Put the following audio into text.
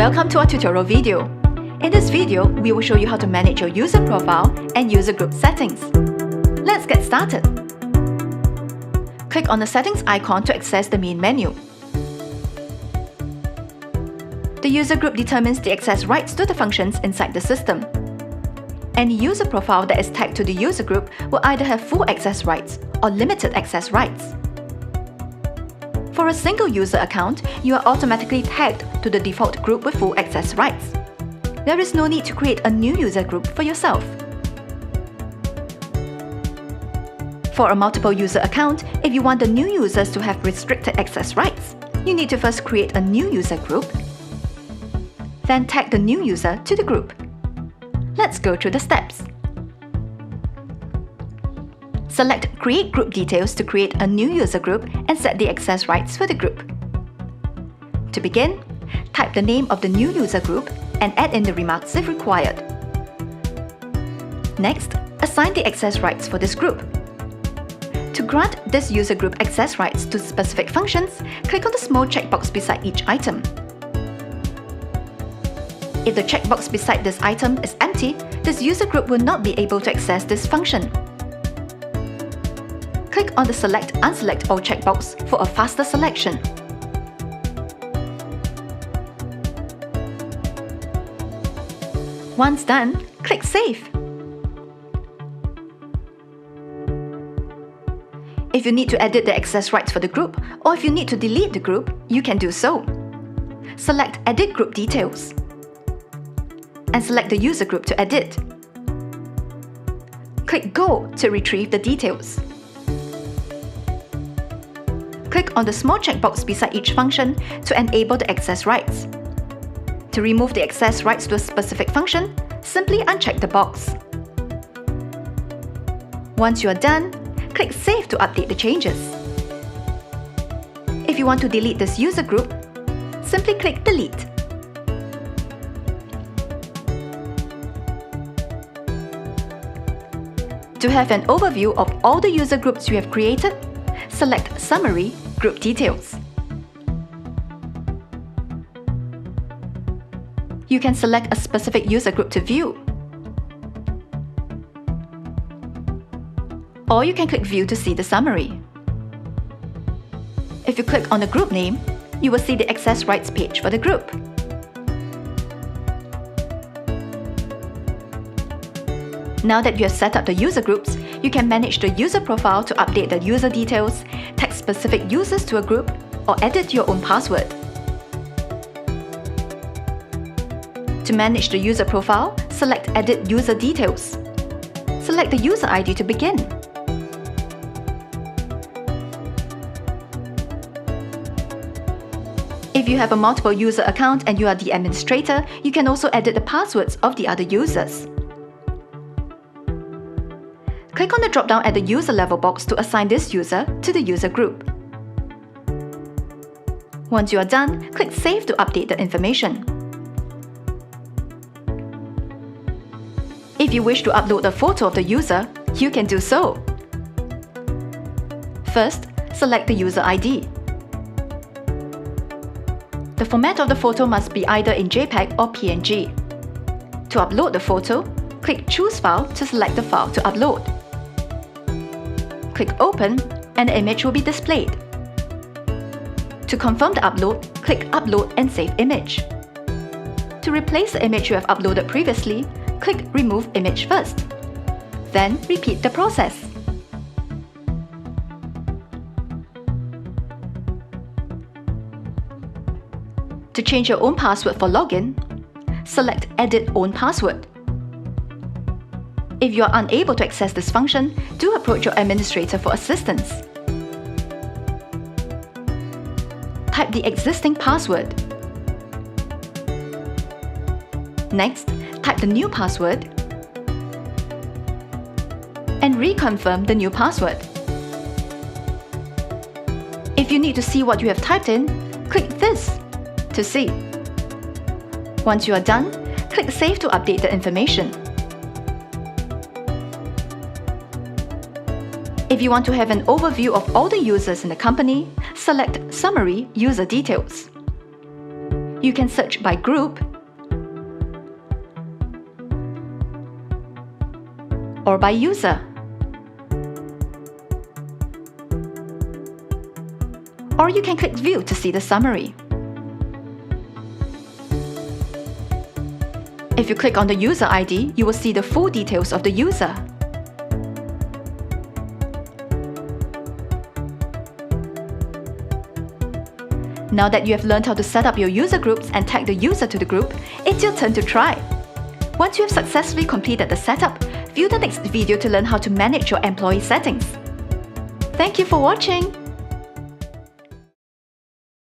Welcome to our tutorial video. In this video, we will show you how to manage your user profile and user group settings. Let's get started. Click on the settings icon to access the main menu. The user group determines the access rights to the functions inside the system. Any user profile that is tagged to the user group will either have full access rights or limited access rights. For a single user account, you are automatically tagged to the default group with full access rights. There is no need to create a new user group for yourself. For a multiple user account, if you want the new users to have restricted access rights, you need to first create a new user group, then tag the new user to the group. Let's go through the steps. Select Create Group Details to create a new user group and set the access rights for the group. To begin, type the name of the new user group and add in the remarks if required. Next, assign the access rights for this group. To grant this user group access rights to specific functions, click on the small checkbox beside each item. If the checkbox beside this item is empty, this user group will not be able to access this function. Click on the Select Unselect All checkbox for a faster selection. Once done, click Save. If you need to edit the access rights for the group, or if you need to delete the group, you can do so. Select Edit Group Details and select the user group to edit. Click Go to retrieve the details. Click on the small checkbox beside each function to enable the access rights. To remove the access rights to a specific function, simply uncheck the box. Once you are done, click Save to update the changes. If you want to delete this user group, simply click Delete. To have an overview of all the user groups you have created, select Summary Group Details. You can select a specific user group to view, or you can click View to see the summary. If you click on the group name, you will see the access rights page for the group. Now that you have set up the user groups, you can manage the user profile to update the user details, tag specific users to a group, or edit your own password. To manage the user profile, select Edit User Details. Select the user ID to begin. If you have a multiple user account and you are the administrator, you can also edit the passwords of the other users. Click on the drop-down at the user level box to assign this user to the user group. Once you are done, click Save to update the information. If you wish to upload a photo of the user, you can do so. First, select the user ID. The format of the photo must be either in JPEG or PNG. To upload the photo, click Choose File to select the file to upload. Click Open and the image will be displayed. To confirm the upload, click Upload and Save Image. To replace the image you have uploaded previously, click Remove Image first. Then repeat the process. To change your own password for login, select Edit Own Password. If you are unable to access this function, do approach your administrator for assistance. Type the existing password. Next, type the new password and reconfirm the new password. If you need to see what you have typed in, click this to see. Once you are done, click Save to update the information. If you want to have an overview of all the users in the company, select Summary User Details. You can search by group or by user. Or you can click View to see the summary. If you click on the user ID, you will see the full details of the user. Now that you have learned how to set up your user groups and tag the user to the group, it's your turn to try. Once you have successfully completed the setup, view the next video to learn how to manage your employee settings. Thank you for watching!